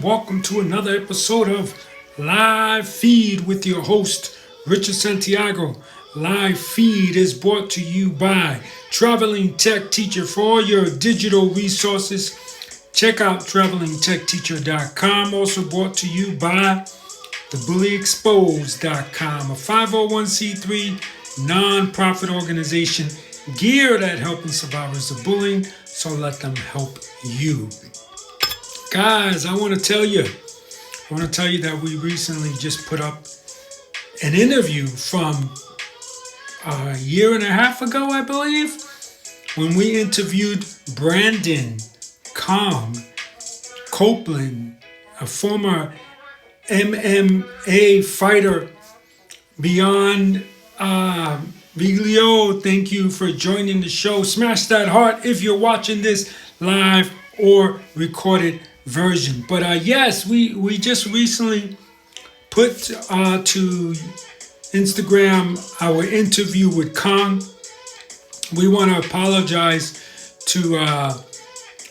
Welcome to another episode of Live Feed with your host, Richard Santiago. Live Feed is brought to you by Traveling Tech Teacher. For all your digital resources, check out travelingtechteacher.com. Also brought to you by thebullyexposed.com, a 501c3 nonprofit organization geared at helping survivors of bullying, so let them help you. Guys, I want to tell you that we recently just put up an interview from a year and a half ago, I believe, when we interviewed Brandon Copeland, a former MMA fighter. Beyond Viglio, thank you for joining the show. Smash that heart if you're watching this live or recorded version. But yes, we just recently put to Instagram our interview with Kong. We want to apologize to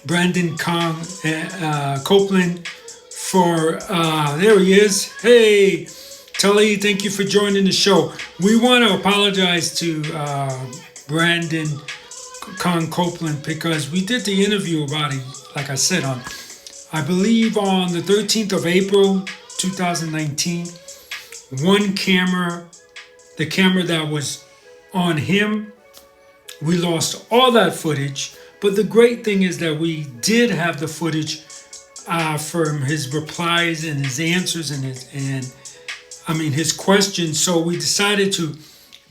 Brandon Copeland for there he is. Hey Tully, thank you for joining the show. We want to apologize to Brandon Copeland because we did the interview about it, like I said, I believe on the 13th of April 2019. One camera, the camera that was on him, we lost all that footage. But the great thing is that we did have the footage from his replies and his answers and his questions. So we decided to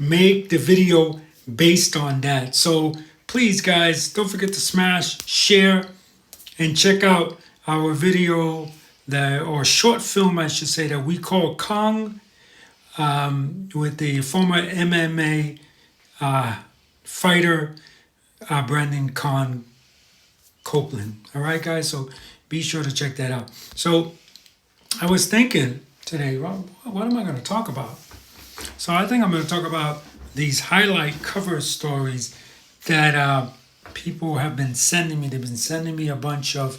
make the video based on that. So please, guys, don't forget to smash, share, and check out our video, or short film, I should say, that we call Kong, with the former MMA fighter, Brandon Copeland. All right, guys, so be sure to check that out. So I was thinking today, what am I going to talk about? So I think I'm going to talk about these highlight cover stories that people have been sending me. They've been sending me a bunch of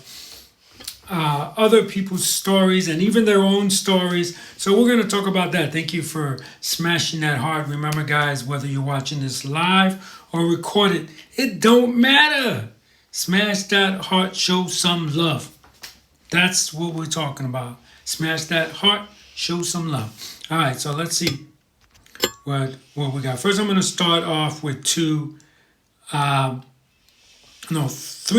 other people's stories and even their own stories. So we're going to talk about that. Thank you for smashing that heart. Remember, guys, whether you're watching this live or recorded, it don't matter. Smash that heart, show some love. That's what we're talking about. Smash that heart, show some love. All right, so let's see what we got. First, I'm going to start off with three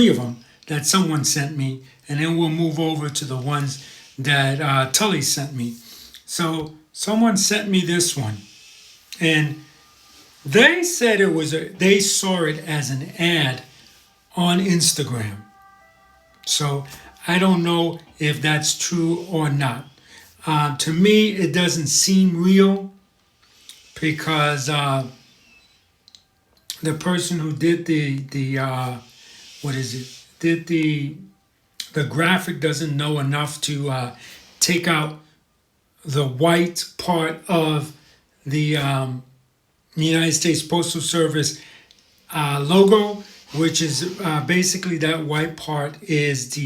of them that someone sent me, and then we'll move over to the ones that Tully sent me. So someone sent me this one, and they said they saw it as an ad on Instagram. So I don't know if that's true or not. To me, it doesn't seem real because the person who did the graphic doesn't know enough to take out the white part of the United States Postal Service logo, which is basically that white part is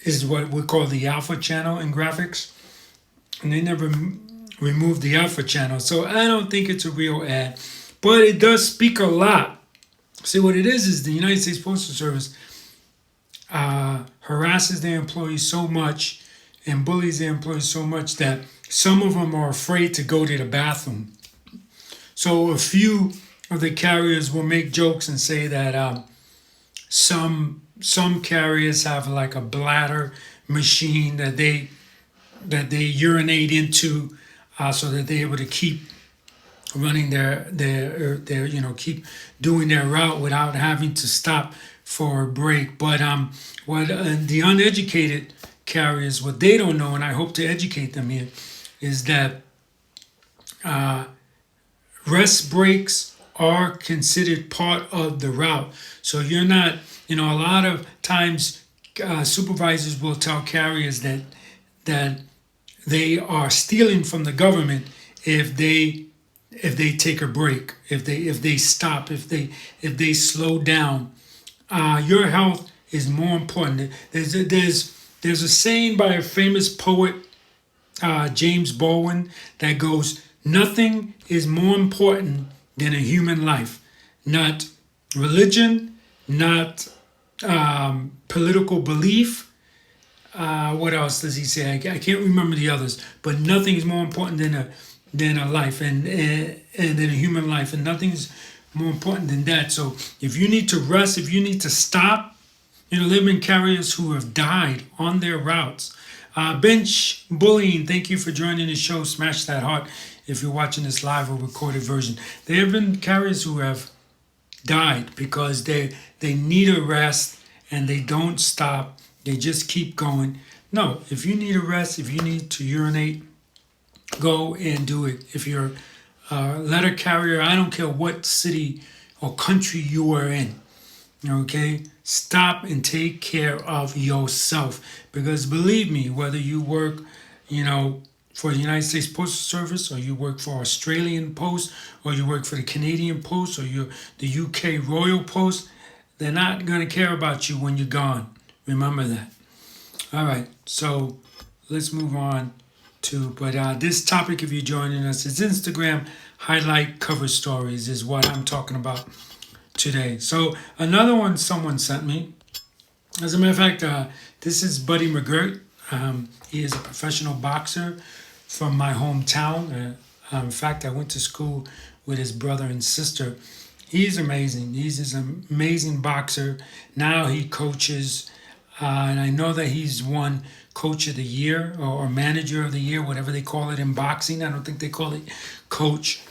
is what we call the alpha channel in graphics, and they never removed the alpha channel. So I don't think it's a real ad, but it does speak a lot. See, what it is the United States Postal Service harasses their employees so much and bullies their employees so much that some of them are afraid to go to the bathroom. So a few of the carriers will make jokes and say that some carriers have like a bladder machine that they urinate into, so that they're able to keep running their keep doing their route without having to stop for a break. But what the uneducated carriers, what they don't know, and I hope to educate them here, is that rest breaks are considered part of the route. So you're not, a lot of times supervisors will tell carriers that they are stealing from the government if they take a break, if they stop, if they slow down. Your health is more important. There's a saying by a famous poet, James Baldwin, that goes, "Nothing is more important than a human life. Not religion, not political belief. What else does he say? I can't remember the others, but nothing is more important than a life and than a human life, and nothing's more important than that. So if you need to rest, if you need to stop, there have been carriers who have died on their routes. Bench Bullying, thank you for joining the show. Smash that heart if you're watching this live or recorded version. There have been carriers who have died because they need a rest and they don't stop. They just keep going. No, if you need a rest, if you need to urinate, go and do it. If you're a letter carrier, I don't care what city or country you are in, okay? Stop and take care of yourself. Because believe me, whether you work, for the United States Postal Service, or you work for Australian Post, or you work for the Canadian Post, or the UK Royal Post, they're not going to care about you when you're gone. Remember that. All right, so let's move on but this topic, if you're joining us, is Instagram highlight cover stories is what I'm talking about today. So another one someone sent me. As a matter of fact, this is Buddy McGirt. He is a professional boxer from my hometown. In fact, I went to school with his brother and sister. He's amazing. He's an amazing boxer. Now he coaches, and I know that he's won Coach of the Year or Manager of the Year, whatever they call it in boxing. I don't think they call it coach,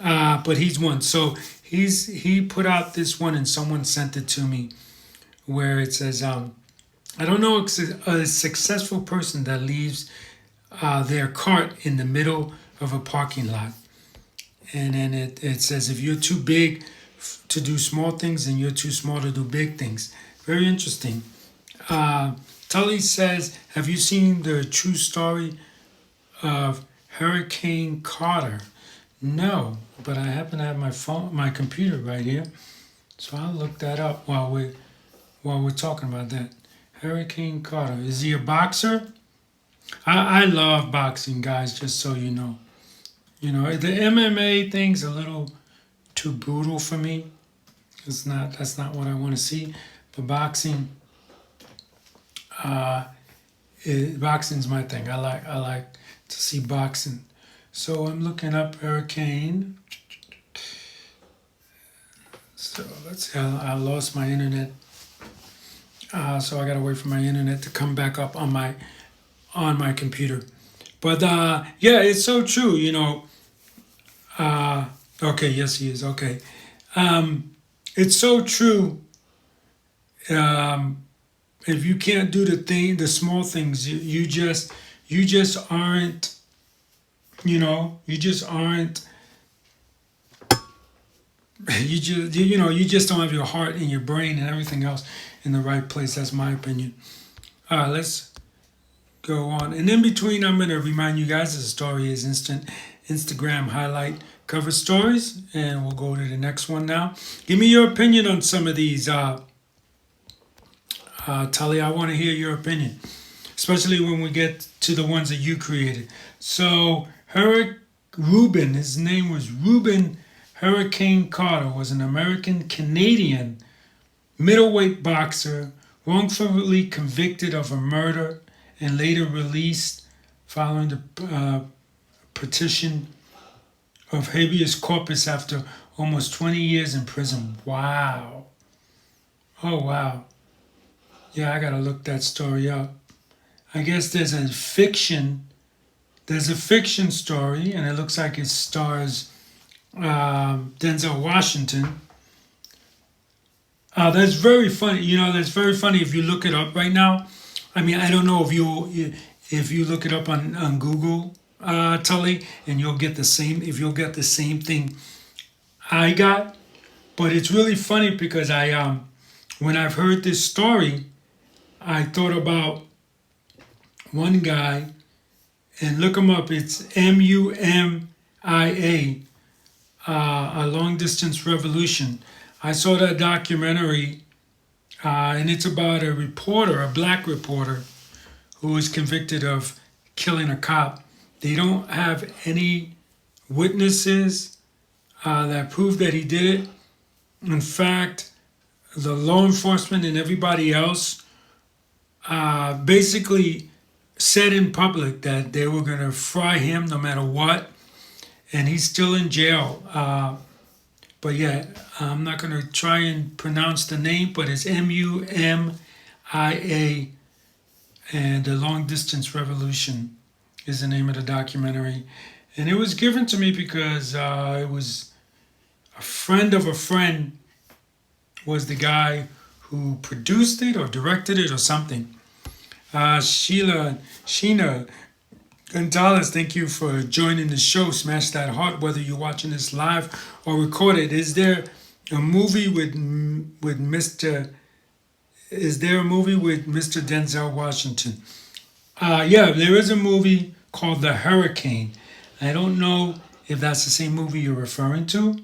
but he's won. So he put out this one, and someone sent it to me, where it says, I don't know a successful person that leaves their cart in the middle of a parking lot. And then it says, if you're too big to do small things, then you're too small to do big things. Very interesting. Tully says, have you seen the true story of Hurricane Carter? No, but I happen to have my computer right here. So I'll look that up while we're talking about that. Hurricane Carter. Is he a boxer? I love boxing, guys, just so you know. The MMA thing's a little too brutal for me. That's not what I want to see. But boxing, boxing's my thing. I like to see boxing. So I'm looking up Hurricane. So let's see. I lost my internet. So I gotta wait for my internet to come back up on my computer. But yeah, it's so true. Okay, yes, he is. Okay, it's so true. If you can't do the small things, you just aren't. You just aren't. You just don't have your heart and your brain and everything else in the right place. That's my opinion. All right, let's go on. And in between, I'm going to remind you guys that the story is Instagram highlight cover stories, and we'll go to the next one now. Give me your opinion on some of these. Tully, I want to hear your opinion, especially when we get to the ones that you created. So, Reuben, his name was Reuben Hurricane Carter, was an American-Canadian middleweight boxer wrongfully convicted of a murder and later released following the petition of habeas corpus after almost 20 years in prison. Wow. Oh, wow. Yeah, I gotta look that story up. I guess there's a fiction story, and it looks like it stars Denzel Washington. That's very funny. That's very funny if you look it up right now. I mean, I don't know if you look it up on Google, Tully, and you'll get the same thing I got. But it's really funny because when I've heard this story, I thought about one guy, and look him up. It's MUMIA, A Long Distance Revolution. I saw that documentary and it's about a reporter, a black reporter, who was convicted of killing a cop. They don't have any witnesses that prove that he did it. In fact, the law enforcement and everybody else basically said in public that they were going to fry him no matter what, and he's still in jail. But yeah, I'm not going to try and pronounce the name, but it's Mumia, and The Long Distance Revolution is the name of the documentary. And it was given to me because it was a friend of a friend was the guy who produced it or directed it or something. Sheena Gonzalez, thank you for joining the show. Smash that heart, whether you're watching this live or recorded. Is there a movie with Mr. Is there a movie with Mr. Denzel Washington? Yeah, there is a movie called The Hurricane. I don't know if that's the same movie you're referring to.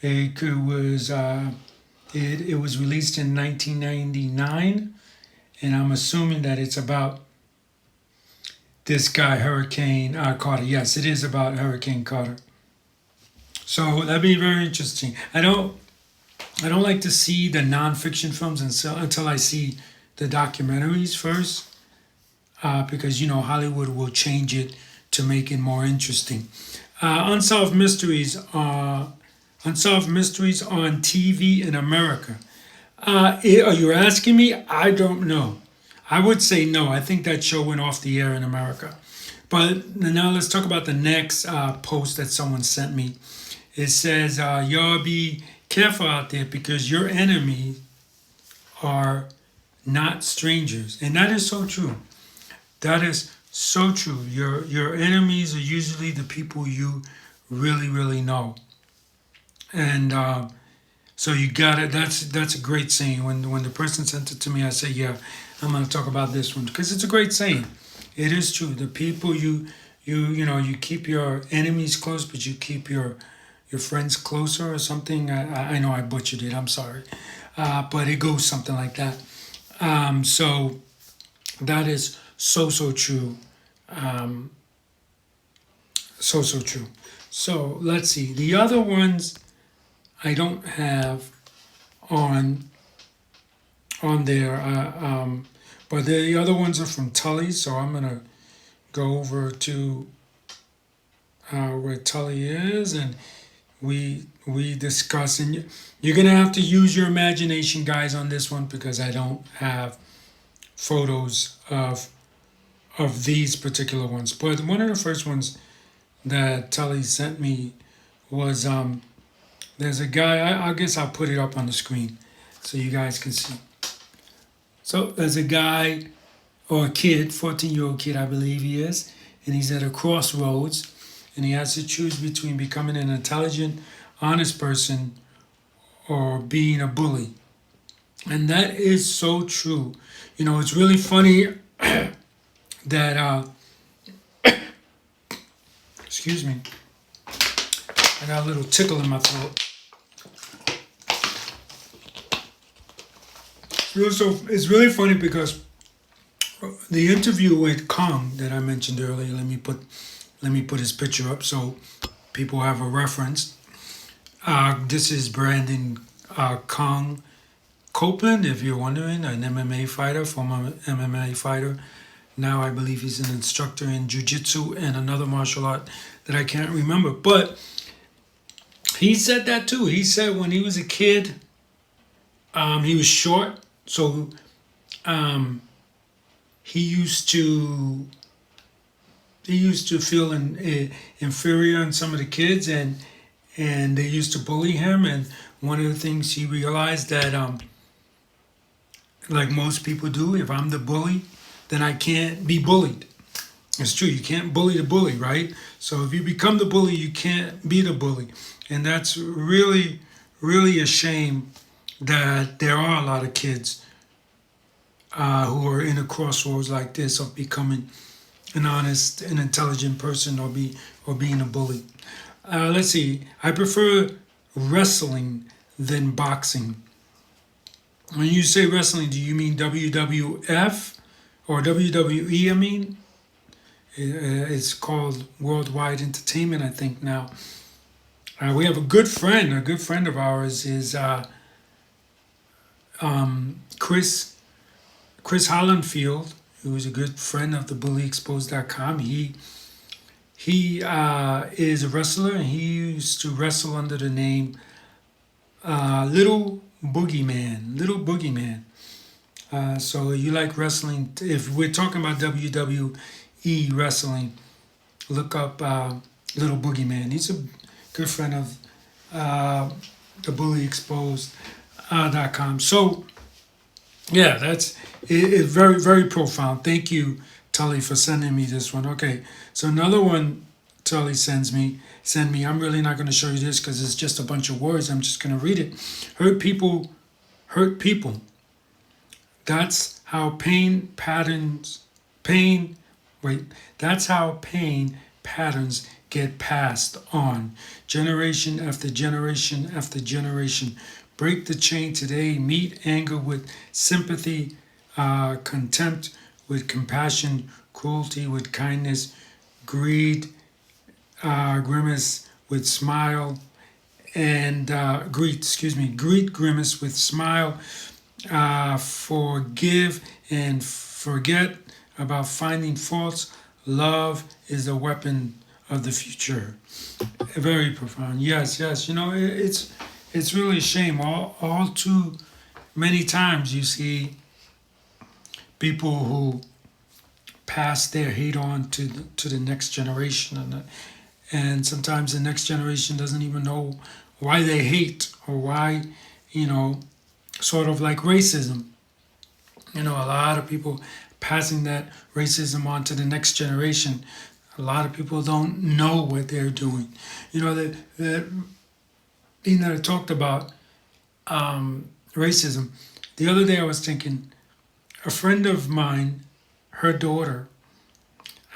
It was it was released in 1999, and I'm assuming that it's about this guy, Hurricane Carter. Yes, it is about Hurricane Carter. So that'd be very interesting. I don't like to see the nonfiction films until I see the documentaries first, because Hollywood will change it to make it more interesting. Unsolved mysteries on TV in America. Are you asking me? I don't know. I would say no. I think that show went off the air in America. But now let's talk about the next post that someone sent me. It says, y'all be careful out there because your enemies are not strangers. And that is so true. That is so true. Your enemies are usually the people you really, really know. And so you got it. That's a great saying. When the person sent it to me, I said, yeah, I'm going to talk about this one because it's a great saying. It is true. The people you keep your enemies close, but you keep your friends closer or something. I know I butchered it. I'm sorry, but it goes something like that. So that is so true. So true. So let's see. The other ones I don't have on there, but the other ones are from Tully. So I'm gonna go over to where Tully is, and we discuss. And you're gonna have to use your imagination, guys, on this one because I don't have photos of these particular ones. But one of the first ones that Tully sent me was there's a guy. I guess I'll put it up on the screen so you guys can see. So there's a guy or a kid, 14-year-old kid, I believe he is, and he's at a crossroads, and he has to choose between becoming an intelligent, honest person or being a bully. And that is so true. It's really funny that, excuse me, I got a little tickle in my throat. So it's really funny because the interview with Kong that I mentioned earlier, let me put his picture up so people have a reference. This is Brandon Kong Copeland, if you're wondering, an MMA fighter, former MMA fighter. Now I believe he's an instructor in jiu-jitsu and another martial art that I can't remember. But he said that too. He said when he was a kid, he was short. So he used to feel inferior in some of the kids, and they used to bully him. And one of the things he realized that, like most people do, if I'm the bully, then I can't be bullied. It's true. You can't bully the bully, right? So if you become the bully, you can't be the bully. And that's really, really a shame that there are a lot of kids who are in a crossroads like this of becoming an honest and intelligent person or being a bully. Let's see. I prefer wrestling than boxing. When you say wrestling, do you mean WWF or WWE? I mean, it's called Worldwide Entertainment, I think now. We have a good friend. A good friend of ours is Chris Hollandfield, who is a good friend of the BullyExposed.com. He is a wrestler, and he used to wrestle under the name Little Boogeyman. Little Boogeyman. So you like wrestling? If we're talking about WWE wrestling, look up Little Boogeyman. He's a good friend of the BullyExposed.com. So yeah, that's it, very very profound. Thank you, Tully, for sending me this one. Okay, so another one Tully send me. I'm really not going to show you this because it's just a bunch of words. I'm just going to read it. Hurt people hurt people. That's how pain, wait, that's how pain patterns get passed on, generation after generation after generation. Break the chain today, meet anger with sympathy, contempt with compassion, cruelty with kindness, greed, grimace with smile, and greet grimace with smile, forgive and forget about finding faults. Love is a weapon of the future. Very profound. Yes, yes. You know, it's really a shame. All too many times you see people who pass their hate on to the next generation, and sometimes the next generation doesn't even know why they hate or why, you know, sort of like racism. You know, a lot of people passing that racism on to the next generation. A lot of people don't know what they're doing. You know, that being that I talked about racism, the other day I was thinking, a friend of mine, her daughter,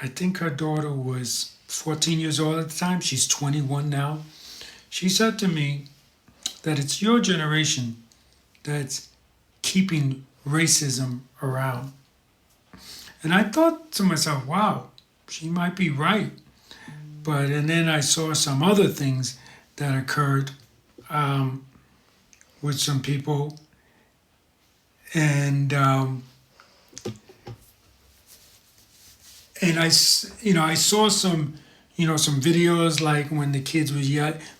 I think her daughter was 14 years old at the time. She's 21 now. She said to me that it's your generation that's keeping racism around. And I thought to myself, wow, she might be right. And then I saw some other things that occurred with some people, and I saw some, some videos like when the kids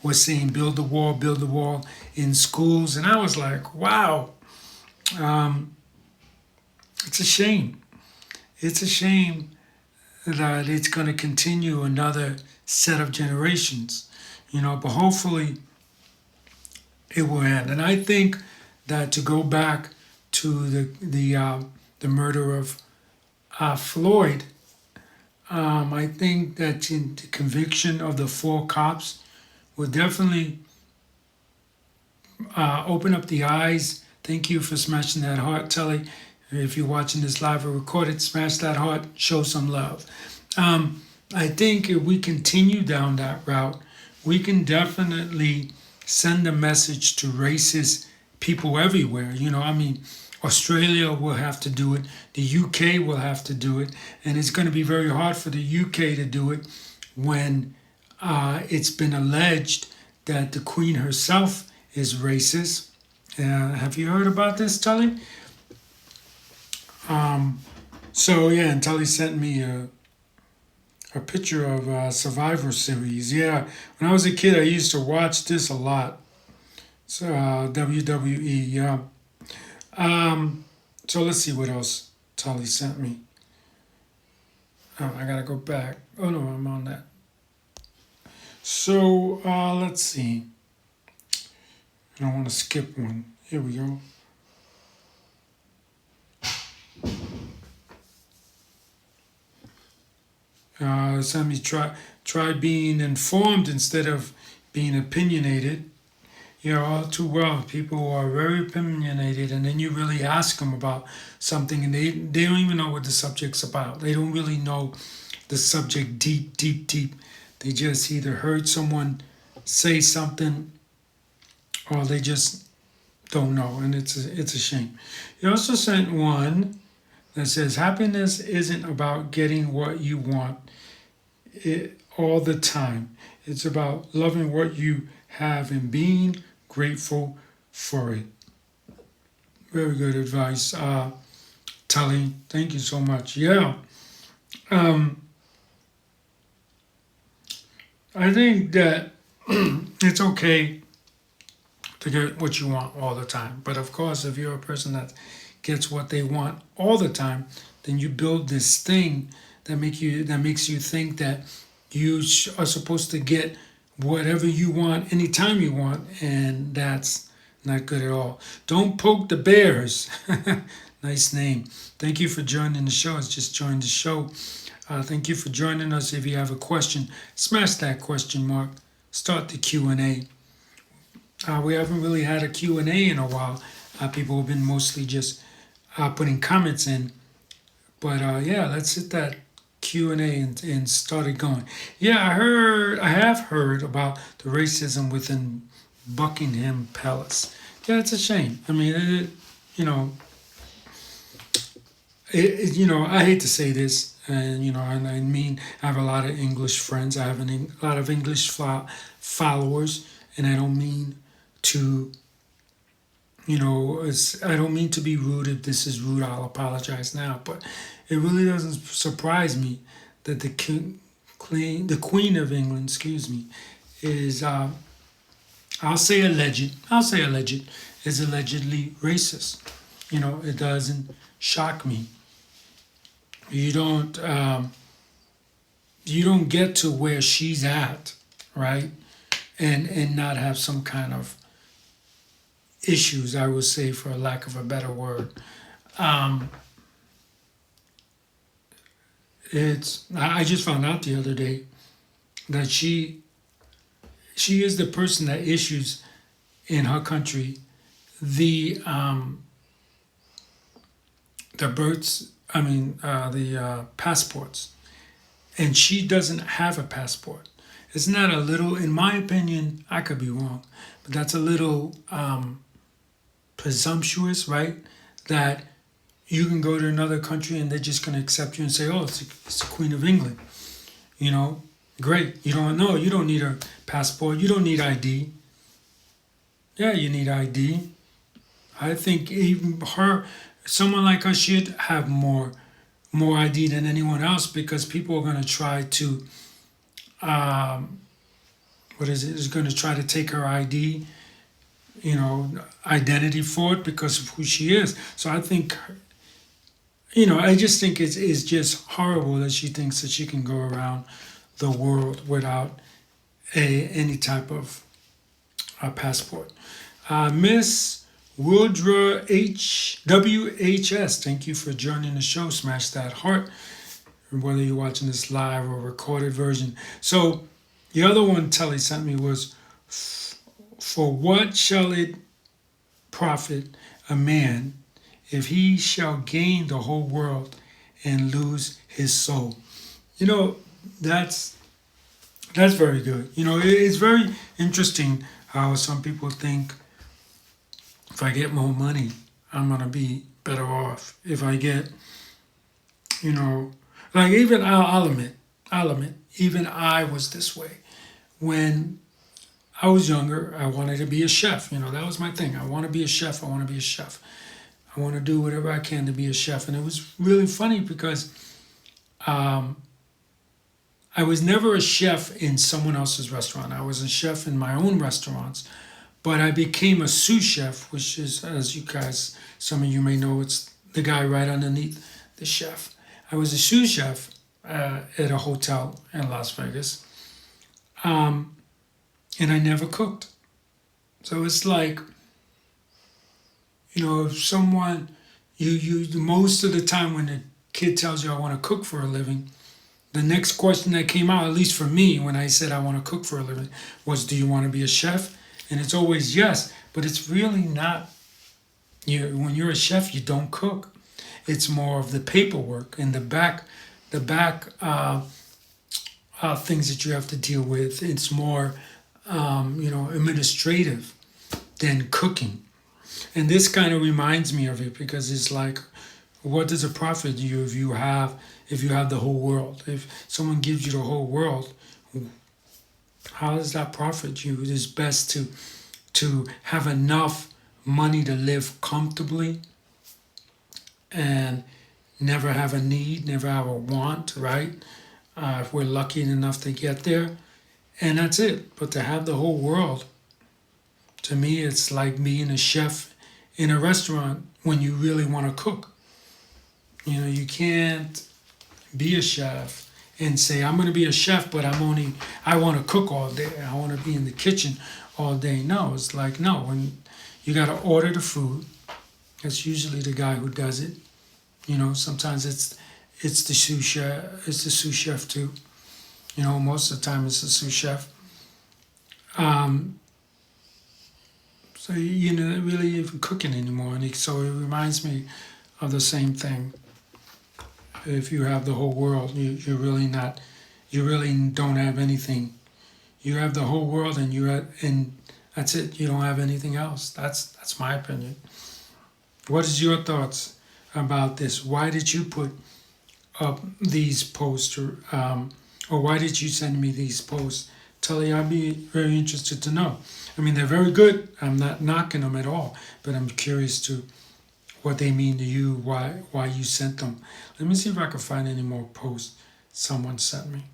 were saying build the wall in schools, and I was like, wow, it's a shame. It's a shame that it's going to continue another set of generations, but hopefully it will end. And I think that to go back to the murder of Floyd, I think that in the conviction of the 4 cops will definitely open up the eyes. Thank you for smashing that heart, Telly. If you're watching this live or recorded, smash that heart, show some love. I think if we continue down that route, we can definitely send a message to racist people everywhere. Australia will have to do it. The UK will have to do it. And it's going to be very hard for the UK to do it when it's been alleged that the Queen herself is racist. Have you heard about this, Tully? And Tully sent me a picture of Survivor Series. Yeah, when I was a kid, I used to watch this a lot. So WWE, yeah. So let's see what else Tully sent me. Oh, I gotta go back. Oh no, I'm on that. So let's see. I don't want to skip one. Here we go. Sent me try being informed instead of being opinionated. All too well, people are very opinionated, and then you really ask them about something, and they don't even know what the subject's about. They don't really know the subject deep. They just either heard someone say something, or they just don't know, and it's a shame. He also sent one that says happiness isn't about getting what you want all the time. It's about loving what you have and being grateful for it. Very good advice, Tully. Thank you so much. Yeah, um, I think that it's okay to get what you want all the time. But of course, if you're a person that gets what they want all the time, then you build this thing that makes you think that are supposed to get whatever you want anytime you want, and that's not good at all. Don't poke the bears. Nice name. Thank you for joining the show. It's just joined the show. Thank you for joining us. If you have a question, smash that question mark. Start the Q&A. We haven't really had a Q&A in a while. People have been mostly just putting comments in. But yeah, let's hit that Q&A and start it going. Yeah, I have heard about the racism within Buckingham Palace. Yeah, it's a shame. I mean, you know, I hate to say this, and and I mean, I have a lot of English friends. I have a lot of English followers, and I don't mean to, I don't mean to be rude. If this is rude, I'll apologize now. But it really doesn't surprise me that the Queen of England, excuse me, is I'll say alleged. I'll say alleged is allegedly racist. It doesn't shock me. You don't you don't get to where she's at, right? And not have some kind of issues, I would say, for a lack of a better word. Um, I just found out the other day that she is the person that issues in her country the the births. I mean the passports, and she doesn't have a passport. Isn't that a little, in my opinion? I could be wrong, but that's a little presumptuous, right? That you can go to another country and they're just going to accept you and say, "Oh, it's the Queen of England." You know, great. You don't know. You don't need a passport. You don't need ID. Yeah, you need ID. I think even someone like her should have more ID than anyone else, because people are going to try to um, what is it? Is going to try to take her ID, identity for it because of who she is. So I think, I just think it's just horrible that she thinks that she can go around the world without any type of passport. Miss Woodra WHS, thank you for joining the show. Smash that heart, whether you're watching this live or recorded version. So the other one Telly sent me was, for what shall it profit a man if he shall gain the whole world and lose his soul? You know, that's that's very good. It's very interesting how some people think, if I get more money, I'm gonna be better off. If I get, you know, like, even I'll admit, even I was this way when I was younger. I wanted to be a chef. That was my thing. I want to be a chef. I want to be a chef. I want to do whatever I can to be a chef. And it was really funny because um, I was never a chef in someone else's restaurant. I was a chef in my own restaurants. But I became a sous chef, which is, as you guys, some of you may know, it's the guy right underneath the chef. I was a sous chef at a hotel in Las Vegas, um, and I never cooked. So it's like, if someone, most of the time when the kid tells you, I want to cook for a living, the next question that came out, at least for me, when I said I want to cook for a living, was, do you want to be a chef? And it's always yes, but it's really not. When you're a chef, you don't cook. It's more of the paperwork and the back things that you have to deal with. It's more, administrative than cooking. And this kind of reminds me of it because it's like, what does it profit you if you have the whole world? If someone gives you the whole world, how does that profit you? It is best to have enough money to live comfortably and never have a need, never have a want, right? If we're lucky enough to get there, and that's it. But to have the whole world, to me, it's like being a chef in a restaurant when you really want to cook. You know, you can't be a chef and say, I'm going to be a chef, but I want to cook all day. I want to be in the kitchen all day. No, it's like, no, when you got to order the food, it's usually the guy who does it. You know, sometimes it's the sous chef too. You know, most of the time it's the sous chef. So you're not really even cooking anymore, and so it reminds me of the same thing. If you have the whole world, you're really not, you really don't have anything. You have the whole world, and that's it. You don't have anything else. That's my opinion. What is your thoughts about this? Why did you put up these posts, or why did you send me these posts? Tully, I'd be very interested to know. I mean, they're very good. I'm not knocking them at all, but I'm curious to what they mean to you, why you sent them. Let me see if I can find any more posts someone sent me.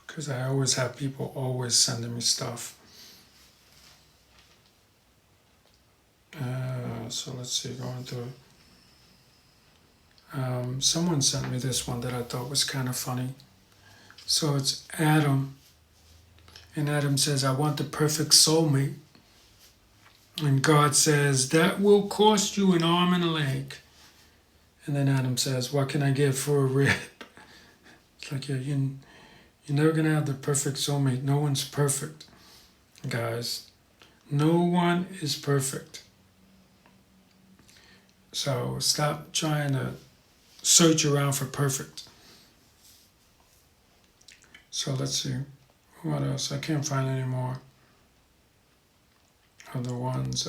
Because I always have people always sending me stuff. So let's see, going through. Someone sent me this one that I thought was kind of funny. So it's Adam, and Adam says, I want the perfect soulmate. And God says, that will cost you an arm and a leg. And then Adam says, what can I get for a rib? It's like, yeah, you're never going to have the perfect soulmate. No one's perfect, guys. No one is perfect. So stop trying to search around for perfect. So let's see. What else? I can't find any more of the ones.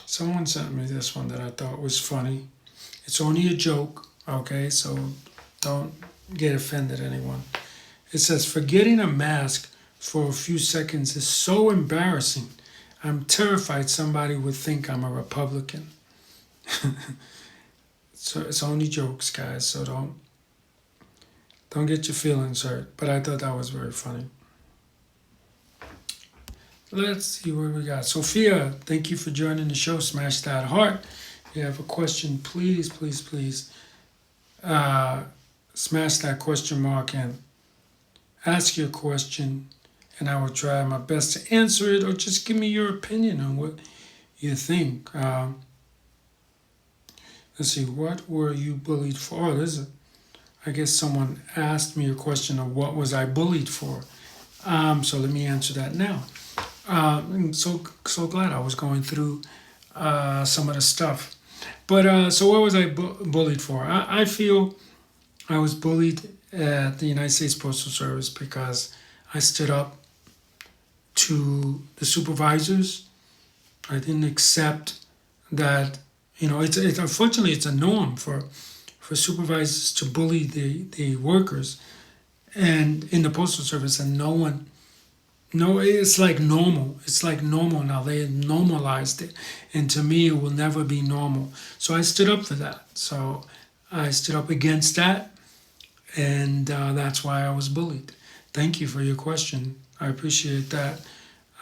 Someone sent me this one that I thought was funny. It's only a joke, okay? So don't get offended, anyone. It says, forgetting a mask for a few seconds is so embarrassing. I'm terrified somebody would think I'm a Republican. So it's only jokes, guys, so don't get your feelings hurt. But I thought that was very funny. Let's see what we got. Sophia, thank you for joining the show. Smash that heart. If you have a question, please smash that question mark and ask your question, and I will try my best to answer it, or just give me your opinion on what you think. Let's see, what were you bullied for? Oh, I guess someone asked me a question of what was I bullied for. So let me answer that now. I'm so glad I was going through some of the stuff. But so what was I bullied for? I feel I was bullied at the United States Postal Service because I stood up to the supervisors. I didn't accept that, it's unfortunately it's a norm for supervisors to bully the workers and in the Postal Service, and it's like normal. It's like normal now. They normalized it. And to me, it will never be normal. So I stood up for that. So I stood up against that. And that's why I was bullied. Thank you for your question. I appreciate that.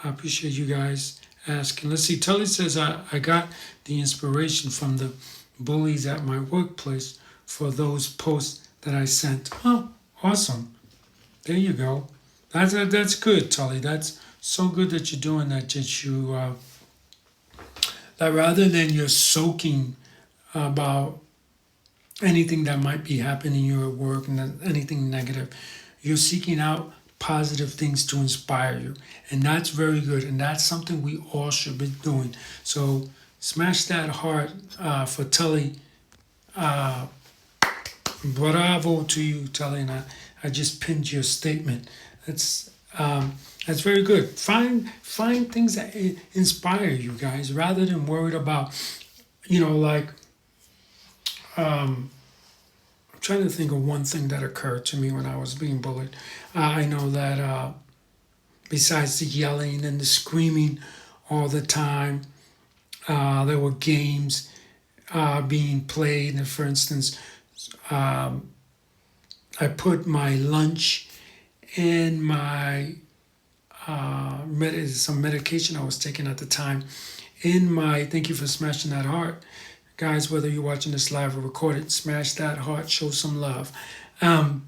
I appreciate you guys asking. Let's see. Tully says, I got the inspiration from the bullies at my workplace for those posts that I sent. Oh, awesome. There you go. That's good, Tully. That's so good that you're doing that. That rather than you're soaking about anything that might be happening in your work and anything negative, you're seeking out positive things to inspire you, and that's very good. And that's something we all should be doing. So smash that heart for Tully. Bravo to you, Tully. And I just pinned your statement. That's very good. Find things that inspire you guys rather than worried about, like I'm trying to think of one thing that occurred to me when I was being bullied. I know that besides the yelling and the screaming all the time, there were games being played. And for instance, I put my lunch and my some medication I was taking at the time in my. Thank you for smashing that heart, guys. Whether you're watching this live or recorded, smash that heart, show some love. I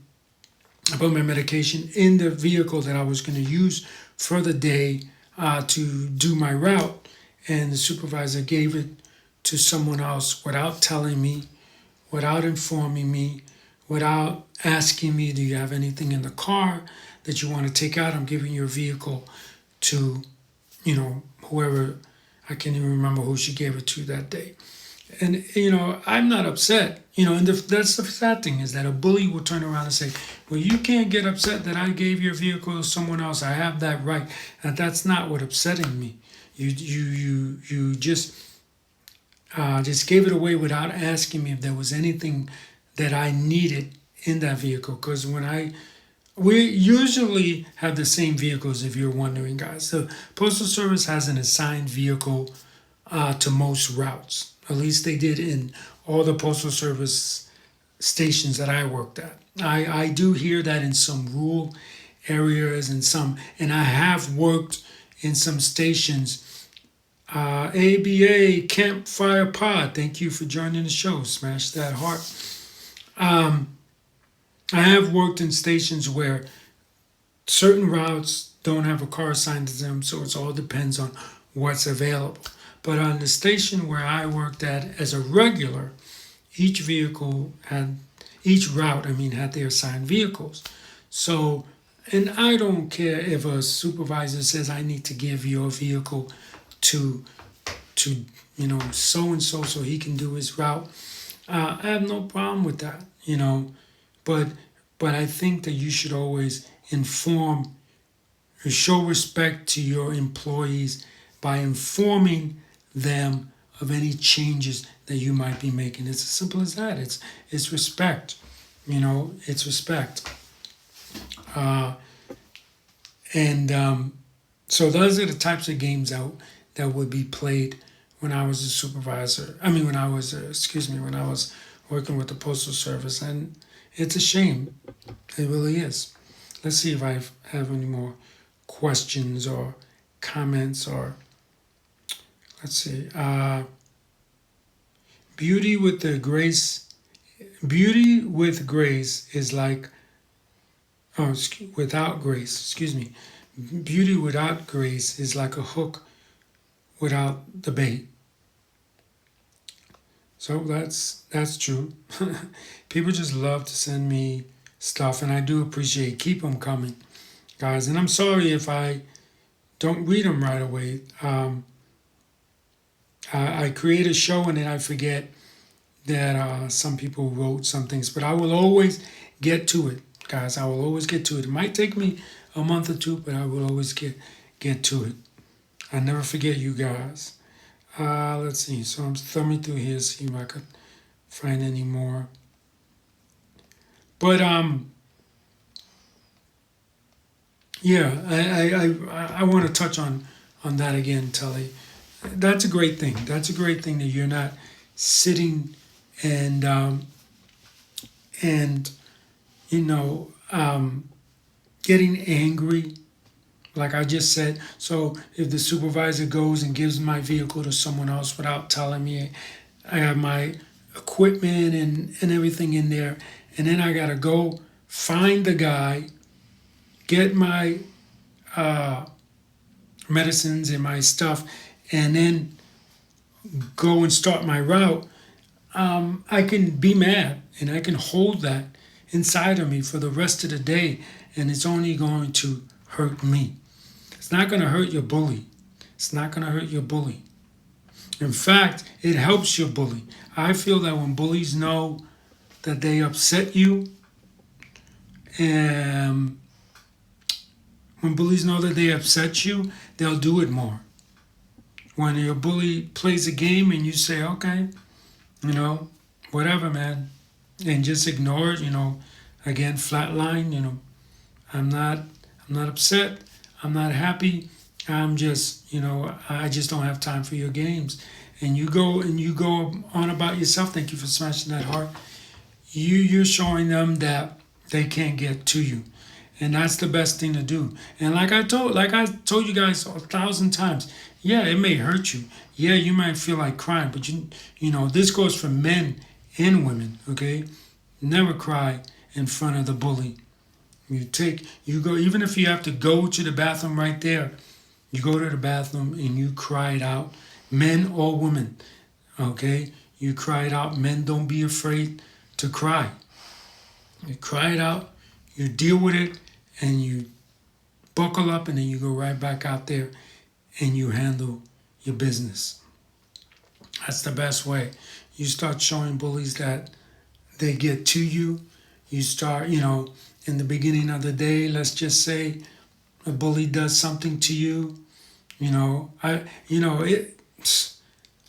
put my medication in the vehicle that I was going to use for the day to do my route, and the supervisor gave it to someone else without telling me, without informing me, without asking me, do you have anything in the car that you want to take out? I'm giving your vehicle to, whoever. I can't even remember who she gave it to that day. And, I'm not upset. And that's the sad thing, is that a bully will turn around and say, well, you can't get upset that I gave your vehicle to someone else. I have that right. And that's not what upsetting me. You just gave it away without asking me if there was anything that I needed in that vehicle. Because we usually have the same vehicles, if you're wondering, guys. The Postal Service has an assigned vehicle to most routes. At least they did in all the Postal Service stations that I worked at. I do hear that in some rural areas and I have worked in some stations. ABA Campfire Pod, thank you for joining the show. Smash that heart. I have worked in stations where certain routes don't have a car assigned to them, so it all depends on what's available. But on the station where I worked at as a regular, each route, had their assigned vehicles. So, and I don't care if a supervisor says I need to give your vehicle to so and so he can do his route. I have no problem with that, but I think that you should always inform or show respect to your employees by informing them of any changes that you might be making. It's as simple as that. It's respect. It's respect. So those are the types of games that would be played when I was a supervisor. When I was working with the Postal Service, and it's a shame. It really is. Let's see if I have any more questions or comments or. Let's see. Beauty with grace is like. Without grace. Excuse me. Beauty without grace is like a hook without the bait. So that's true. People just love to send me stuff, and I do appreciate. Keep them coming, guys. And I'm sorry if I don't read them right away. I create a show and then I forget that some people wrote some things, but I will always get to it, guys. I will always get to it. It might take me a month or two, but I will always get to it. I never forget you guys. Let's see. So I'm thumbing through here, see if I could find any more. But I want to touch on that again, Tully. That's a great thing. That's a great thing that you're not sitting and getting angry, like I just said. So if the supervisor goes and gives my vehicle to someone else without telling me, I have my equipment and everything in there, and then I gotta go find the guy, get my medicines and my stuff, and then go and start my route. I can be mad and I can hold that inside of me for the rest of the day, and it's only going to hurt me. It's not going to hurt your bully. It's not going to hurt your bully. In fact, it helps your bully. I feel that when bullies know that they upset you, When bullies know that they upset you, they'll do it more. When your bully plays a game and you say, okay, you know, whatever, man, and just ignore it, again, flatline, I'm not upset, I'm not happy, I'm just, I just don't have time for your games. And you go on about yourself. Thank you for smashing that heart. You're showing them that they can't get to you, and that's the best thing to do. And like I told you guys 1,000 times, yeah, it may hurt you. Yeah, you might feel like crying, but this goes for men and women. Okay, never cry in front of the bully. You go, even if you have to go to the bathroom right there. You go to the bathroom and you cry it out, men or women. Okay, you cry it out. Men, don't be afraid to cry. You cry it out, you deal with it, and you buckle up, and then you go right back out there and you handle your business. That's the best way. You start showing bullies that they get to you. You start, in the beginning of the day, let's just say a bully does something to you. It.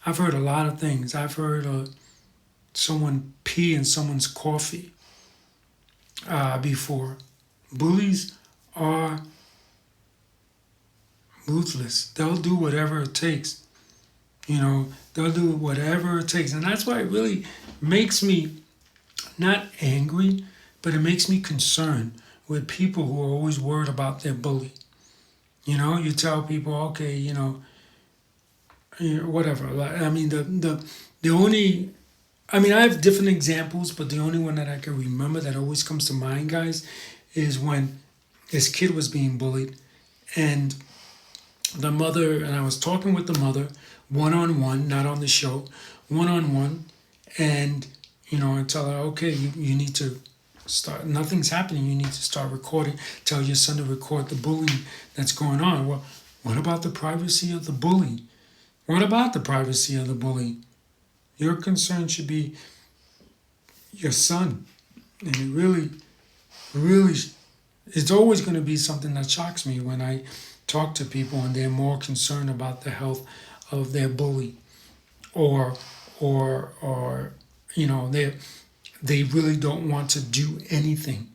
I've heard a lot of things. I've heard someone pee in someone's coffee before. Bullies are ruthless. They'll do whatever it takes. They'll do whatever it takes. And that's why it really makes me not angry, but it makes me concerned with people who are always worried about their bully. You tell people, okay, whatever. I mean, the only, I mean, I have different examples, but the only one that I can remember that always comes to mind, guys, is when this kid was being bullied, and the mother, and I was talking with the mother, one on one, not on the show, one on one, and I tell her, okay, you need to start. Nothing's happening. You need to start recording. Tell your son to record the bullying that's going on. Well, what about the privacy of the bully? What about the privacy of the bully? Your concern should be your son, and it really, it's always going to be something that shocks me when I talk to people and they're more concerned about the health of their bully, or they really don't want to do anything.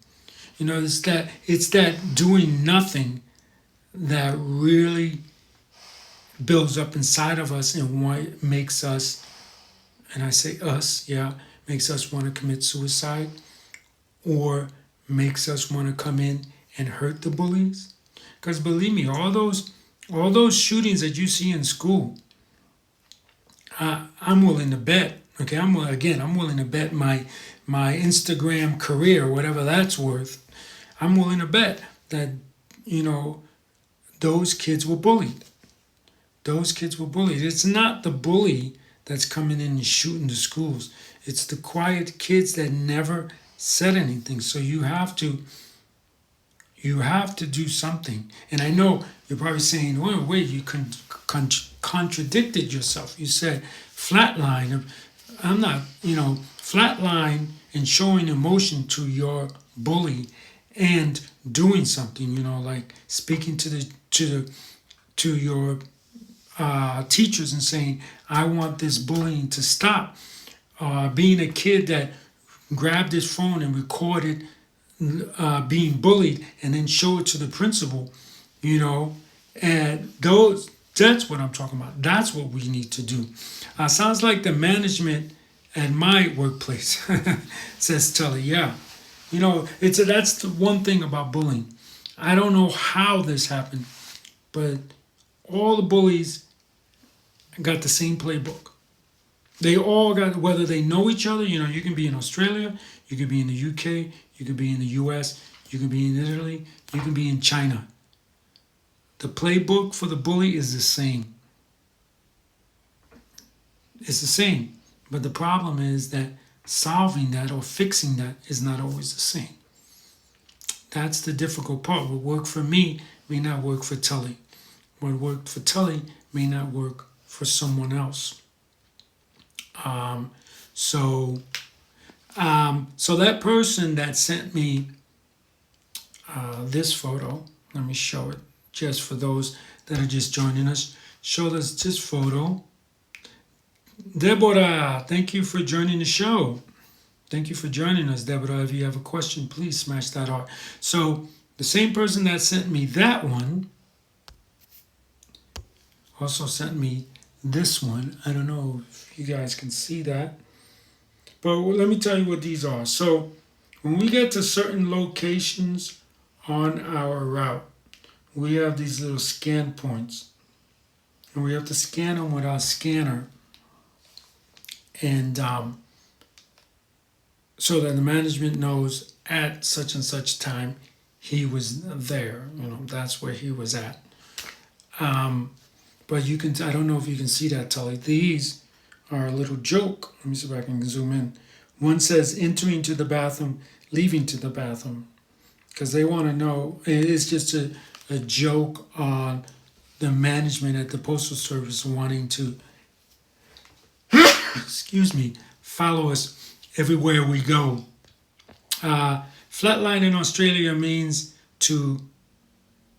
It's that doing nothing that really builds up inside of us and what makes us, and I say us, yeah, makes us want to commit suicide, or makes us want to come in and hurt the bullies. Because believe me, all those shootings that you see in school, I'm willing to bet. Okay, I'm willing to bet my Instagram career, whatever that's worth. I'm willing to bet that those kids were bullied. Those kids were bullied. It's not the bully that's coming in and shooting the schools. It's the quiet kids that never said anything. So you have to do something. And I know you're probably saying, "Oh, wait, you contradicted yourself. You said flatline." I'm not, flatline and showing emotion to your bully and doing something. Like speaking to your teachers and saying, "I want this bullying to stop." Being a kid that grabbed his phone and recorded being bullied and then show it to the principal, and that's what I'm talking about. That's what we need to do. Sounds like the management at my workplace, says Tully. Yeah, that's the one thing about bullying. I don't know how this happened, but all the bullies got the same playbook. They all got, whether they know each other, you can be in Australia, you could be in the UK, you could be in the US, you could be in Italy, you can be in China. The playbook for the bully is the same. It's the same. But the problem is that solving that or fixing that is not always the same. That's the difficult part. What worked for me may not work for Tully. What worked for Tully may not work for someone else. So that person that sent me this photo, Let me show it just for those that are just joining us. Show this photo. Deborah, thank you for joining the show. Thank you for joining us, Deborah. If you have a question, please smash that heart. So the same person that sent me that one also sent me this one. I don't know if you guys can see that. But let me tell you what these are. So when we get to certain locations on our route, we have these little scan points. And we have to scan them with our scanner. And so that the management knows at such and such time he was there. That's where he was at. But you can, I don't know if you can see that, Tully. These are a little joke. Let me see if I can zoom in. One says entering to the bathroom, leaving to the bathroom. Because they want to know, it's just a joke on the management at the Postal Service wanting to, excuse me, follow us everywhere we go. Flatline in Australia means to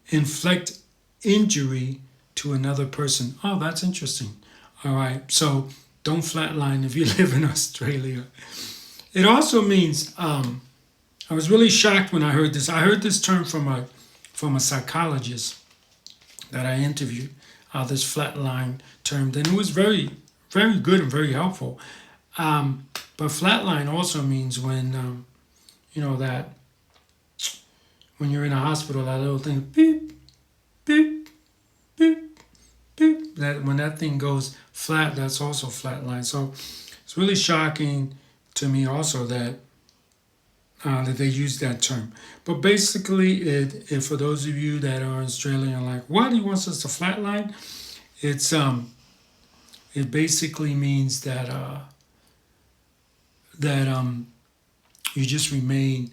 inflict injury to another person. Oh, that's interesting. All right, so don't flatline if you live in Australia. It also means, I was really shocked when I heard this. I heard this term from a psychologist that I interviewed, this flatline term. And it was very, very good and very helpful. But flatline also means when, that when you're in a hospital, that little thing, beep, beep, beep, beep, that when that thing goes flat, that's also flatline. So it's really shocking to me also that they use that term. But basically, it for those of you that are Australian, like, what, he wants us to flatline? It basically means that you just remain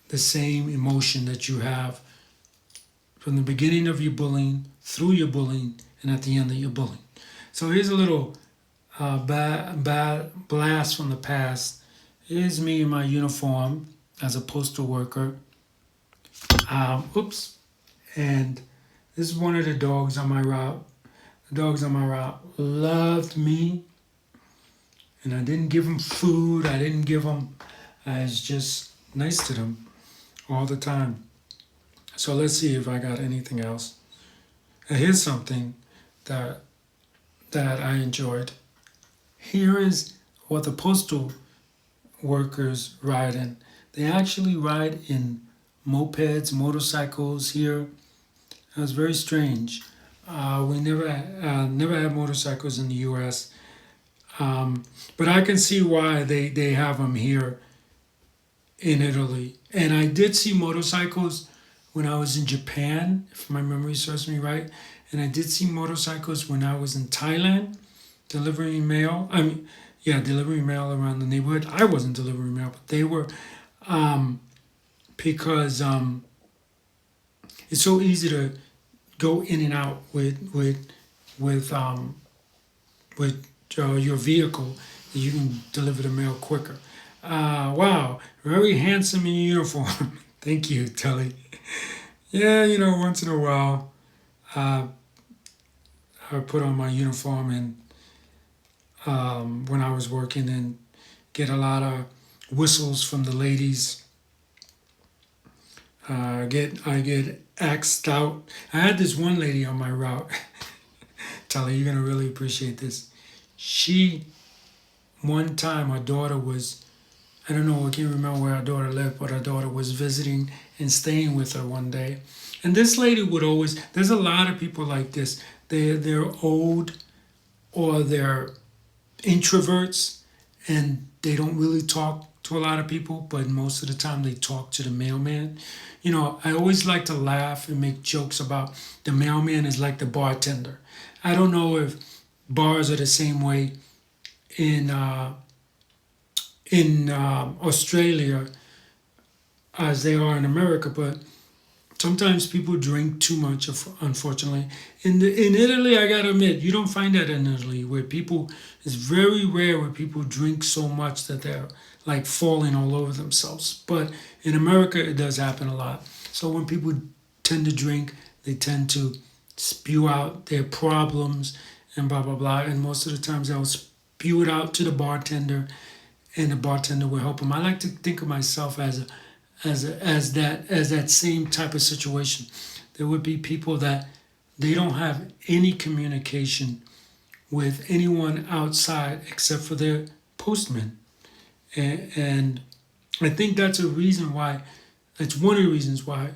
the same emotion that you have from the beginning of your bullying, through your bullying, and at the end of your bullying. So here's a little bad blast from the past. Here's me in my uniform as a postal worker. Oops. And this is one of the dogs on my route. The dogs on my route loved me. And I didn't give them food. I was just nice to them all the time. So let's see if I got anything else. And here's something that I enjoyed. Here is what the postal workers ride in. They actually ride in mopeds, motorcycles here. It was very strange. We never had motorcycles in the U.S., but I can see why they have them here in Italy. And I did see motorcycles when I was in Japan, if my memory serves me right. And I did see motorcycles when I was in Thailand, delivering mail. Delivering mail around the neighborhood. I wasn't delivering mail, but they were, because it's so easy to go in and out with your vehicle that you can deliver the mail quicker. Wow, very handsome in uniform. Thank you, Tully. Yeah, once in a while, I put on my uniform and when I was working and get a lot of whistles from the ladies. I get axed out. I had this one lady on my route. Tully, you're gonna really appreciate this. One time her daughter was, I don't know, I can't remember where her daughter lived, but her daughter was visiting and staying with her one day. And this lady would always, there's a lot of people like this. They're old or they're introverts and they don't really talk to a lot of people, but most of the time they talk to the mailman. I always like to laugh and make jokes about the mailman is like the bartender. I don't know if bars are the same way in Australia as they are in America, but sometimes people drink too much, unfortunately. In Italy, I gotta admit, you don't find that in Italy, it's very rare where people drink so much that they're like falling all over themselves. But in America, it does happen a lot. So when people tend to drink, they tend to spew out their problems and blah blah blah. And most of the times they'll spew it out to the bartender, and the bartender will help them. I like to think of myself as that same type of situation. There would be people that they don't have any communication with anyone outside except for their postman, and I think that's a reason why. It's one of the reasons why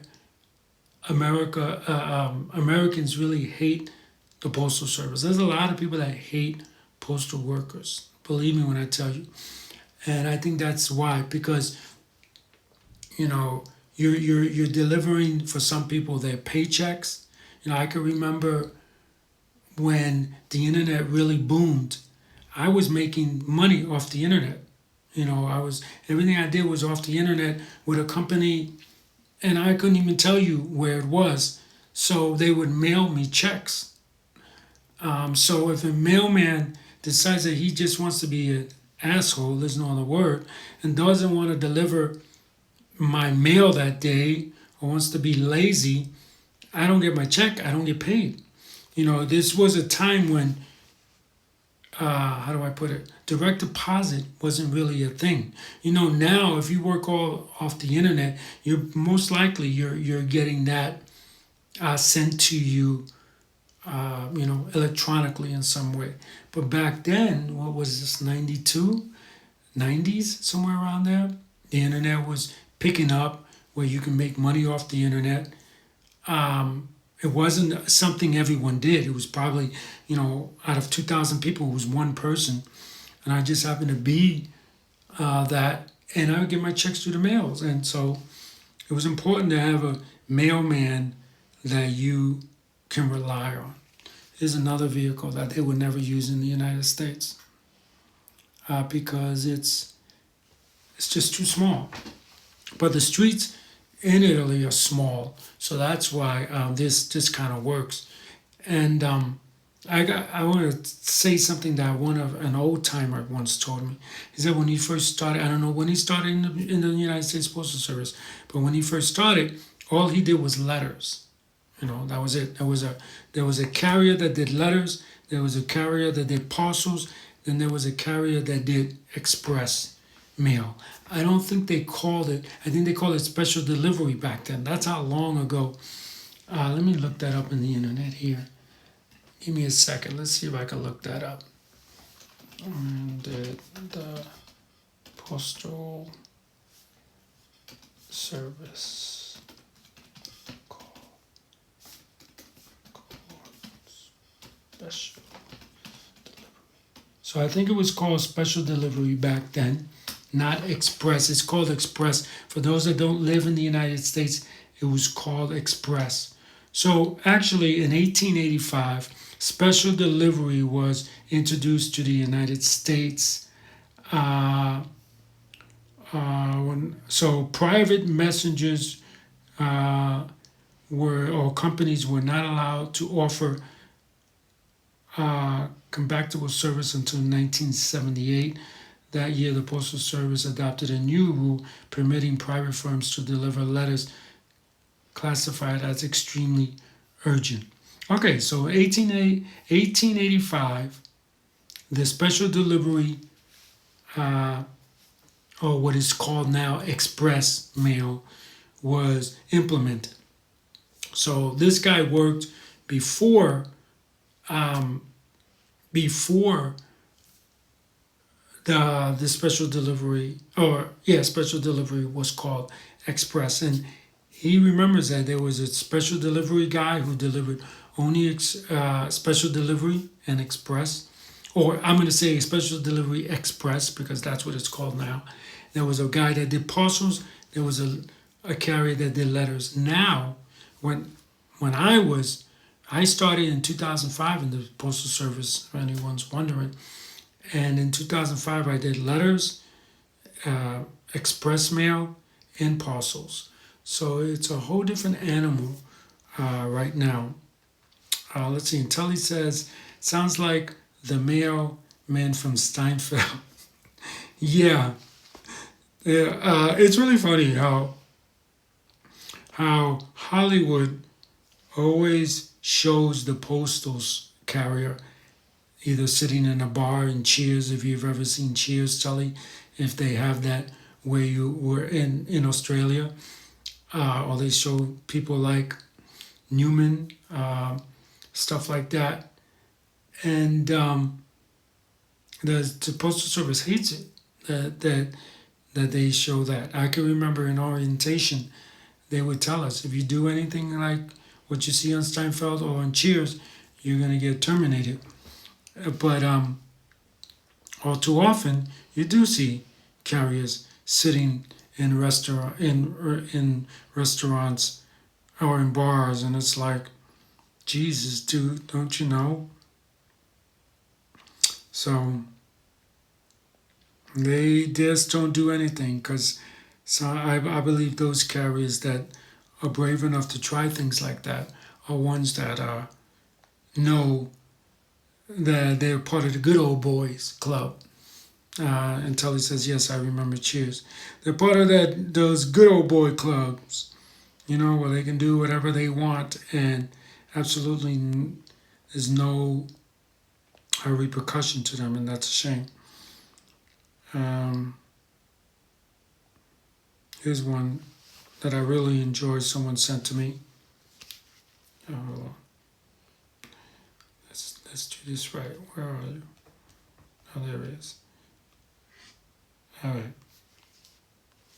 Americans really hate the postal service. There's a lot of people that hate postal workers. Believe me when I tell you, and I think that's why, because you're delivering for some people their paychecks. I can remember when the internet really boomed. I was making money off the internet. I was everything I did was off the internet with a company, and I couldn't even tell you where it was. So they would mail me checks. So if a mailman decides that he just wants to be an asshole, there's no other word, and doesn't want to deliver my mail that day, or wants to be lazy, I don't get my check. I don't get paid. This was a time when, how do I put it? Direct deposit wasn't really a thing. Now if you work all off the internet, you're most likely you're getting that sent to you, electronically in some way. But back then, what was this, 92, 90s, somewhere around there? The internet was picking up where you can make money off the internet. It wasn't something everyone did. It was probably, out of 2,000 people, it was one person. And I just happened to be that, and I would get my checks through the mails. And so it was important to have a mailman that you can rely on. Here's another vehicle that they would never use in the United States because it's just too small. But the streets in Italy are small, so that's why this kind of works. And I want to say something that an old timer once told me. He said when he first started, I don't know when he started in the United States Postal Service, but when he first started, all he did was letters. That was it. There was a carrier that did letters. There was a carrier that did parcels. Then there was a carrier that did express mail. I don't think they called it. I think they called it special delivery back then. That's how long ago. Let me look that up in the internet here. Give me a second. Let's see if I can look that up. The Postal Service special delivery. So I think it was called special delivery back then, not express. It's called express. For those that don't live in the United States, it was called express. So actually in 1885, special delivery was introduced to the United States. So private messengers companies were not allowed to offer compactable service until 1978. That year, the Postal Service adopted a new rule permitting private firms to deliver letters classified as extremely urgent. Okay, so 1885, the special delivery, or what is called now express mail, was implemented. So this guy worked before the special delivery, special delivery was called express. And he remembers that there was a special delivery guy who delivered only special delivery and express, or I'm going to say special delivery express because that's what it's called now. There was a guy that did parcels. There was a carrier that did letters. Now, when I started in 2005 in the Postal Service, if anyone's wondering. And in 2005, I did letters, express mail, and parcels. So it's a whole different animal right now. Let's see. Tully says, sounds like the mailman from Steinfeld. Yeah. It's really funny how how Hollywood always shows the postal carrier either sitting in a bar in Cheers, if you've ever seen Cheers, Tully, if they have that where you were in Australia, or they show people like Newman, stuff like that. And the Postal Service hates it that they show that. I can remember in orientation, they would tell us, if you do anything like what you see on Steinfeld or on Cheers, you're going to get terminated. But all too often, you do see carriers sitting in restaurants or in bars, and it's like, Jesus, dude, don't you know? So they just don't do anything because I believe those carriers that are brave enough to try things like that are ones that know that they're part of the good old boys club. Until he says, yes, I remember Cheers. They're part of those good old boy clubs, where they can do whatever they want and absolutely there's no repercussion to them, and that's a shame. Here's one that I really enjoyed. Someone sent to me. Hold on. Let's do this right. Where are you? Oh, there it is. All right.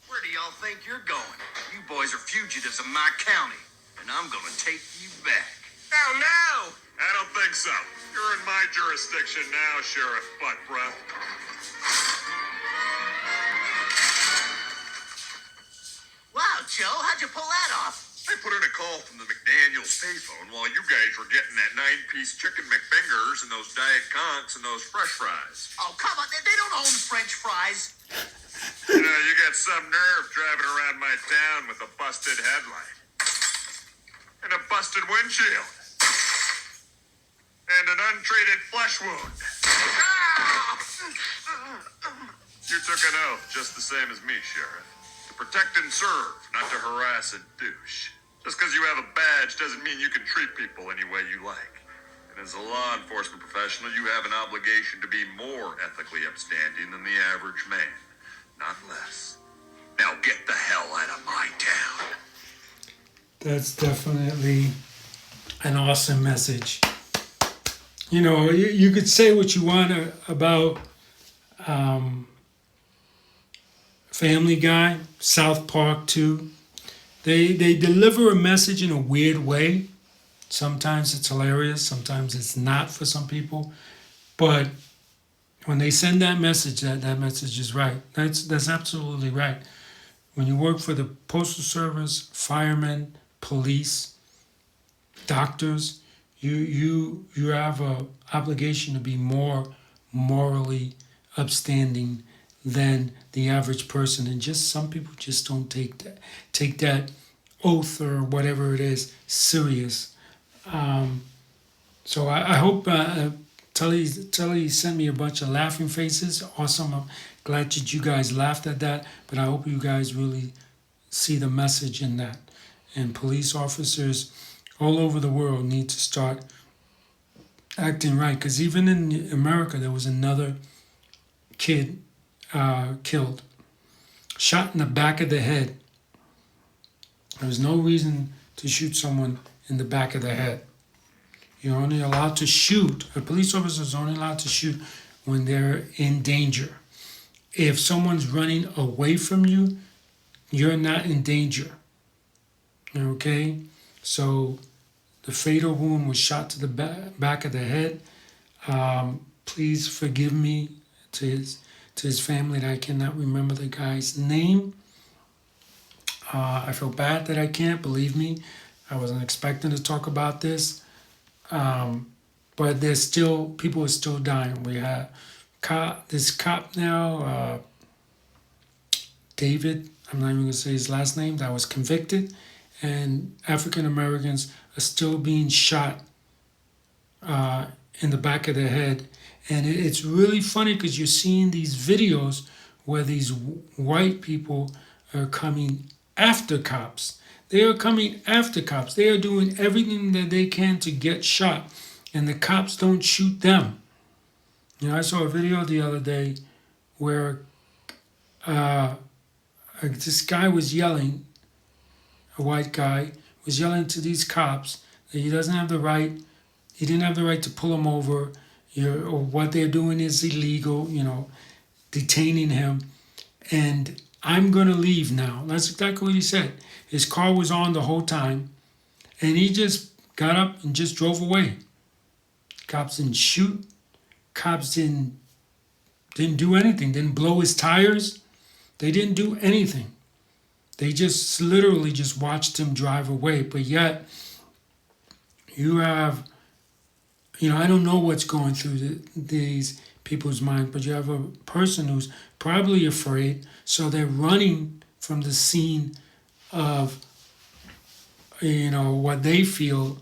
Where do y'all think you're going? You boys are fugitives of my county, and I'm gonna take you back. No! I don't think so. You're in my jurisdiction now, Sheriff Butt Breath. Wow, Joe, how'd you pull that off? I put in a call from the McDaniels payphone while you guys were getting that 9-piece chicken McFingers and those Diet Conks and those Fresh fries. Oh, come on, they don't own French fries. You got some nerve driving around my town with a busted headlight. And a busted windshield. And an untreated flesh wound. You took an oath just the same as me, Sheriff. To protect and serve, not to harass and douche. Just because you have a badge doesn't mean you can treat people any way you like. And as a law enforcement professional, you have an obligation to be more ethically upstanding than the average man. Not less. Now get the hell out of my town. That's definitely an awesome message. You could say what you want about Family Guy, South Park too. They deliver a message in a weird way. Sometimes it's hilarious, sometimes it's not for some people. But when they send that message, that message is right. That's absolutely right. When you work for the Postal Service, firemen, police, doctors, you have a obligation to be more morally upstanding than the average person, and just some people just don't take that oath or whatever it is serious. So I hope Tully sent me a bunch of laughing faces. Awesome. I'm glad that you guys laughed at that, but I hope you guys really see the message in that. And police officers all over the world need to start acting right, because even in America there was another kid killed, shot in the back of the head. There was no reason to shoot someone in the back of the head. You're only allowed to shoot, a police officer is only allowed to shoot when they're in danger. If someone's running away from you, you're not in danger. Okay? So the fatal wound was shot to the back of the head. Please forgive me to his family that I cannot remember the guy's name. I feel bad that I can't, believe me. I wasn't expecting to talk about this. But there's still, people are still dying. We have this cop now, David, I'm not even going to say his last name, that was convicted. And African Americans are still being shot in the back of the head. And it's really funny because you're seeing these videos where these white people are coming after cops. They are coming after cops. They are doing everything that they can to get shot, and the cops don't shoot them. I saw a video the other day where this guy was yelling, a white guy was yelling to these cops that he doesn't have the right, he didn't have the right to pull him over, or what they're doing is illegal, detaining him, and I'm going to leave now. That's exactly what he said. His car was on the whole time, and he just got up and just drove away. Cops didn't shoot. Cops didn't do anything, didn't blow his tires. They didn't do anything. They just literally just watched him drive away. But yet, you have, I don't know what's going through these people's mind, but you have a person who's probably afraid, so they're running from the scene of, what they feel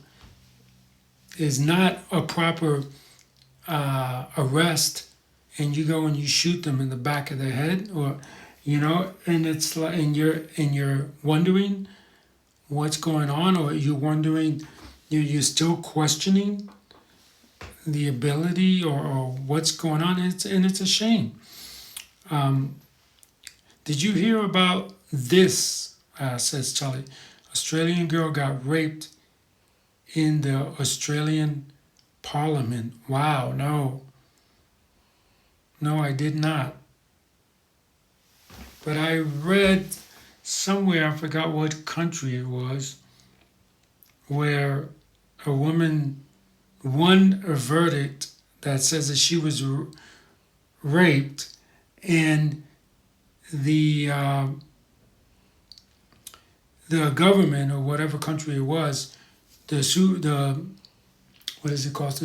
is not a proper arrest, and you go and you shoot them in the back of the head, or and it's like, and you're wondering what's going on, or you're wondering, you're still questioning the ability or what's going on. It's a shame. Did you hear about this? Says Tully. Australian girl got raped in the Australian Parliament. Wow, no, I did not. But I read somewhere, I forgot what country it was, where a woman won a verdict that says that she was raped, and the government, or whatever country it was, the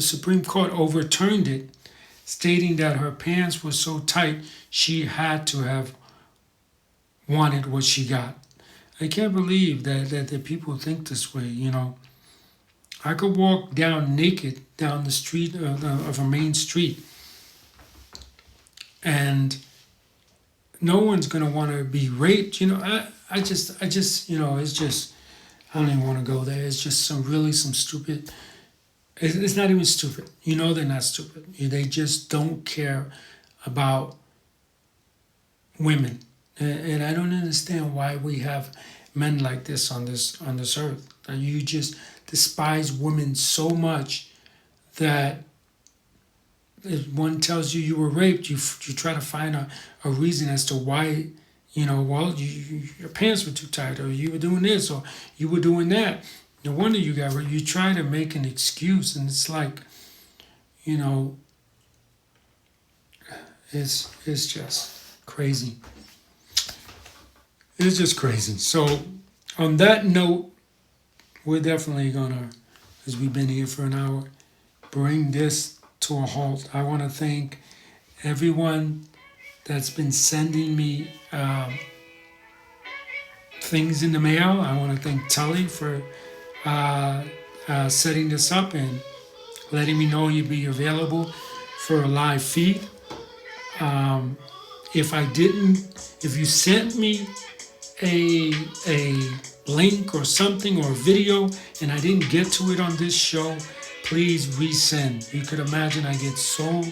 Supreme Court overturned it, stating that her pants were so tight she had to have wanted what she got. I can't believe that people think this way. I could walk down naked down the street of a main street, and no one's gonna want to be raped. I just, it's just, I don't even want to go there. It's just some stupid. It's not even stupid. They're not stupid. They just don't care about women, and I don't understand why we have men like this on this earth. And you just despise women so much that if one tells you were raped, you try to find a reason as to why. Your pants were too tight, or you were doing this, or you were doing that. No wonder you got raped. You try to make an excuse, and it's like, it's just crazy. It's just crazy. So, on that note, we're definitely gonna, as we've been here for an hour, bring this to a halt. I want to thank everyone that's been sending me things in the mail. I want to thank Tully for setting this up and letting me know you'd be available for a live feed. If you sent me a link or something or a video and I didn't get to it on this show, please resend. You could imagine I get so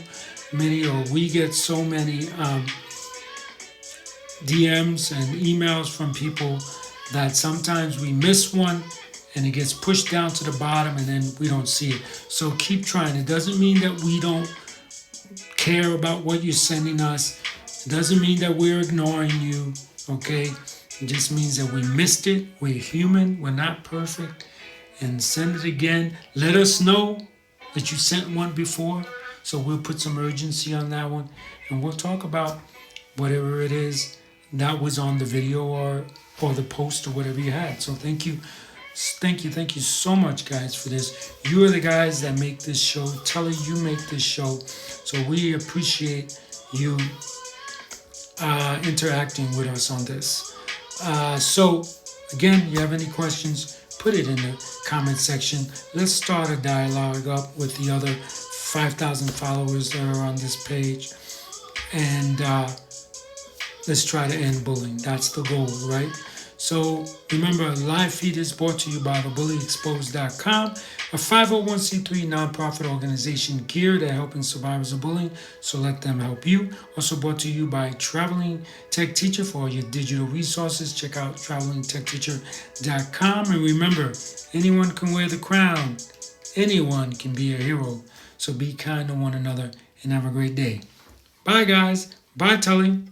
many, or we get so many DMs and emails from people that sometimes we miss one and it gets pushed down to the bottom and then we don't see it. So keep trying. It doesn't mean that we don't care about what you're sending us. It doesn't mean that we're ignoring you, okay? It just means that we missed it. We're human. We're not perfect. And send it again. Let us know that you sent one before, so we'll put some urgency on that one, and we'll talk about whatever it is that was on the video or the post or whatever you had. So thank you so much, guys, for this. You are the guys that make this show. Tully, you make this show. So we appreciate you interacting with us on this. So again, you have any questions, put it in the comment section. Let's start a dialogue up with the other 5,000 followers that are on this page, and let's try to end bullying. That's the goal, right? So remember, Live Feed is brought to you by thebullyexposed.com, a 501c3 nonprofit organization geared at helping survivors of bullying. So let them help you. Also brought to you by Traveling Tech Teacher for all your digital resources. Check out travelingtechteacher.com. And remember, anyone can wear the crown. Anyone can be a hero. So be kind to one another and have a great day. Bye, guys. Bye, Tully.